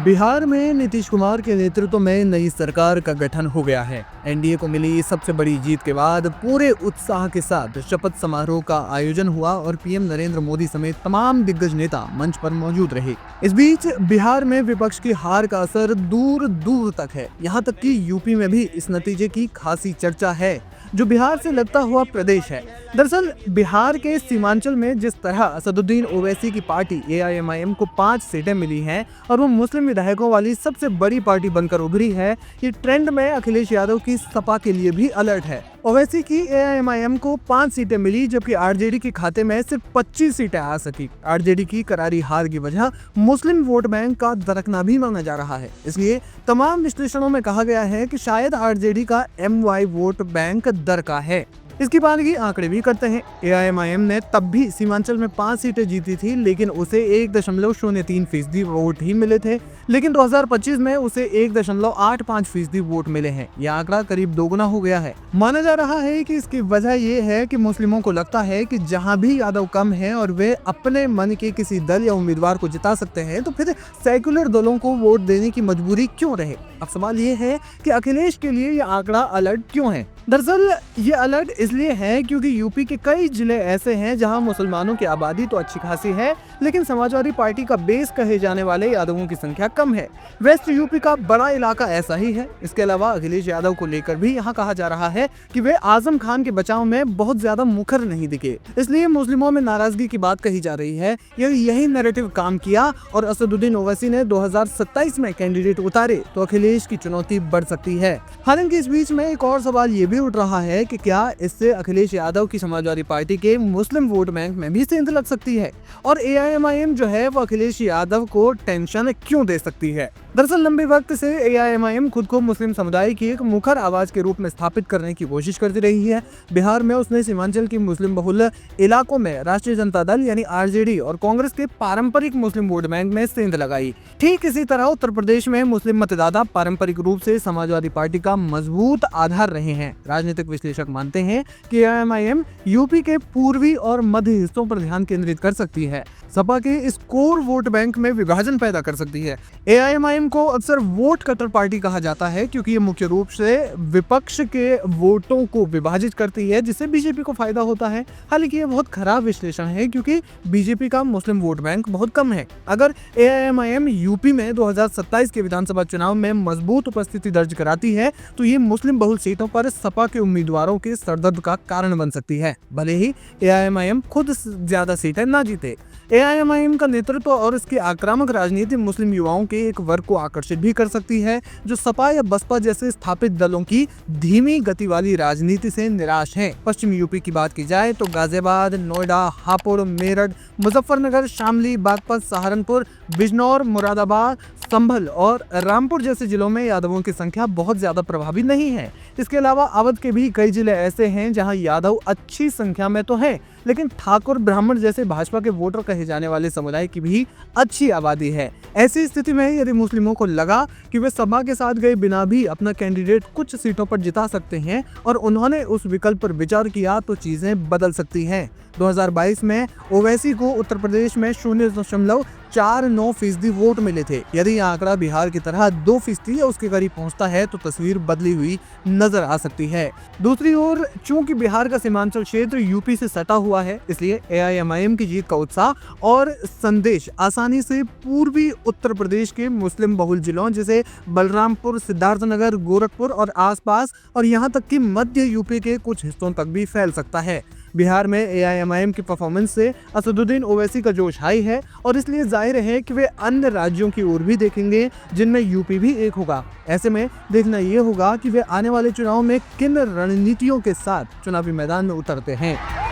बिहार में नीतीश कुमार के नेतृत्व में नई सरकार का गठन हो गया है। एनडीए को मिली सबसे बड़ी जीत के बाद पूरे उत्साह के साथ शपथ समारोह का आयोजन हुआ और पीएम नरेंद्र मोदी समेत तमाम दिग्गज नेता मंच पर मौजूद रहे। इस बीच बिहार में विपक्ष की हार का असर दूर दूर तक है। यहाँ तक कि यूपी में भी इस नतीजे की खासी चर्चा है, जो बिहार से लगता हुआ प्रदेश है। दरअसल बिहार के सीमांचल में जिस तरह असदुद्दीन ओवैसी की पार्टी एआईएमआईएम को 5 सीटें मिली हैं और वो मुस्लिम विधायकों वाली सबसे बड़ी पार्टी बनकर उभरी है, ये ट्रेंड में अखिलेश यादव की सपा के लिए भी अलर्ट है। ओवैसी की एआईएमआईएम को 5 सीटें मिली, जबकि आरजेडी के खाते में सिर्फ 25 सीटें आ सकी। आरजेडी की करारी हार की वजह मुस्लिम वोट बैंक का दरकना भी माना जा रहा है। इसलिए तमाम विश्लेषणों में कहा गया है कि शायद आरजेडी का एमवाई वोट बैंक दरका है। इसकी बातगी आंकड़े भी करते हैं। एआईएमआईएम ने तब भी सीमांचल में 5 सीटें जीती थी, लेकिन उसे 1.03% वोट ही मिले थे। लेकिन 2025 में उसे 1.85% वोट मिले हैं। यह आंकड़ा करीब दोगुना हो गया है। माना जा रहा है कि इसकी वजह यह है कि मुस्लिमों को लगता है कि जहां भी यादव कम है और वे अपने मन के किसी दल या उम्मीदवार को जिता सकते हैं, तो फिर सेक्युलर दलों को वोट देने की मजबूरी क्यों रहे। अब सवाल ये है कि अखिलेश के लिए यह आंकड़ा अलर्ट क्यों है। दरअसल ये अलर्ट इसलिए है क्योंकि यूपी के कई जिले ऐसे हैं जहां मुसलमानों की आबादी तो अच्छी खासी है, लेकिन समाजवादी पार्टी का बेस कहे जाने वाले यादवों की संख्या कम है। वेस्ट यूपी का बड़ा इलाका ऐसा ही है। इसके अलावा अखिलेश यादव को लेकर भी यहाँ कहा जा रहा है कि वे आजम खान के बचाव में बहुत ज्यादा मुखर नहीं दिखे, इसलिए मुस्लिमों में नाराजगी की बात कही जा रही है। यही नैरेटिव काम किया और असदुद्दीन ओवैसी ने 2027 में कैंडिडेट उतारे तो अखिलेश की चुनौती बढ़ सकती है। हालांकि इस बीच में एक और सवाल ये भी उठ रहा है कि क्या इससे अखिलेश यादव की समाजवादी पार्टी के मुस्लिम वोट बैंक में भी सेंध लग सकती है और एआईएमआईएम जो है वो अखिलेश यादव को टेंशन क्यों दे सकती है। दरअसल लंबे वक्त से एआईएमआईएम खुद को मुस्लिम समुदाय की एक मुखर आवाज के रूप में स्थापित करने की कोशिश करती रही है। बिहार में उसने सीमांचल की मुस्लिम बहुल इलाकों में राष्ट्रीय जनता दल यानी आरजेडी और कांग्रेस के पारंपरिक मुस्लिम वोट बैंक में सेंध लगाई। ठीक इसी तरह उत्तर प्रदेश में मुस्लिम मतदाता पारंपरिक रूप से समाजवादी पार्टी का मजबूत आधार रहे हैं। राजनीतिक विश्लेषक मानते हैं कि एआईएमआईएम यूपी के पूर्वी और मध्य हिस्सों पर ध्यान केंद्रित कर सकती है, सपा के इस कोर वोट बैंक में विभाजन पैदा कर सकती है। एआईएमआईएम को अक्सर वोट कटर पार्टी कहा जाता है क्योंकि ये मुख्य रूप से विपक्ष के वोटों को विभाजित करती है, जिससे बीजेपी को फायदा होता है। हालांकि ये बहुत खराब विश्लेषण है क्योंकि बीजेपी का मुस्लिम वोट बैंक बहुत कम है। अगर एआईएमआईएम यूपी में 2027 के विधानसभा चुनाव में मजबूत उपस्थिति दर्ज कराती है तो ये मुस्लिम बहुल सीटों पर सपा के उम्मीदवारों के सरदर्द का कारण बन सकती है, भले ही एआईएमआईएम खुद ज्यादा सीटें ना जीते। एआईएमआईएम का नेतृत्व और इसकी आक्रामक राजनीति मुस्लिम युवाओं के एक वर्ग को आकर्षित भी कर सकती है, जो सपा या बसपा जैसे स्थापित दलों की धीमी गति वाली राजनीति से निराश हैं। पश्चिम यूपी की बात की जाए तो गाजियाबाद, नोएडा, हापुड़, मेरठ, मुजफ्फरनगर, शामली, बागपत, सहारनपुर, बिजनौर, मुरादाबाद, संभल और रामपुर जैसे जिलों में यादवों की संख्या बहुत ज्यादा प्रभावी नहीं है। इसके अलावा अवध के भी कई जिले ऐसे हैं जहां यादव अच्छी संख्या में तो हैं, लेकिन ठाकुर, ब्राह्मण जैसे भाजपा के वोटर कहे जाने वाले समुदाय की भी अच्छी आबादी है। ऐसी स्थिति में यदि मुस्लिमों को लगा कि वे सपा के साथ गए बिना भी अपना कैंडिडेट कुछ सीटों पर जिता सकते हैं और उन्होंने उस विकल्प पर विचार किया तो चीजें बदल सकती हैं। 2022 में ओवैसी को उत्तर प्रदेश में 0.49% वोट मिले थे। यदि यह आंकड़ा बिहार की तरह 2% या उसके करीब पहुंचता है तो तस्वीर बदली हुई नजर आ सकती है। दूसरी ओर चूंकि बिहार का सीमांचल क्षेत्र यूपी से सटा हुआ है, इसलिए एआईएमआईएम की जीत का उत्साह और संदेश आसानी से पूर्वी उत्तर प्रदेश के मुस्लिम बहुल जिलों जैसे बलरामपुर, सिद्धार्थनगर, गोरखपुर और आसपास और यहाँ तक कि मध्य यूपी के कुछ हिस्सों तक भी फैल सकता है। बिहार में एआईएमआईएम की परफॉर्मेंस से असदुद्दीन ओवैसी का जोश हाई है और इसलिए जाहिर है कि वे अन्य राज्यों की ओर भी देखेंगे, जिनमें यूपी भी एक होगा। ऐसे में देखना ये होगा कि वे आने वाले चुनाव में किन रणनीतियों के साथ चुनावी मैदान में उतरते हैं।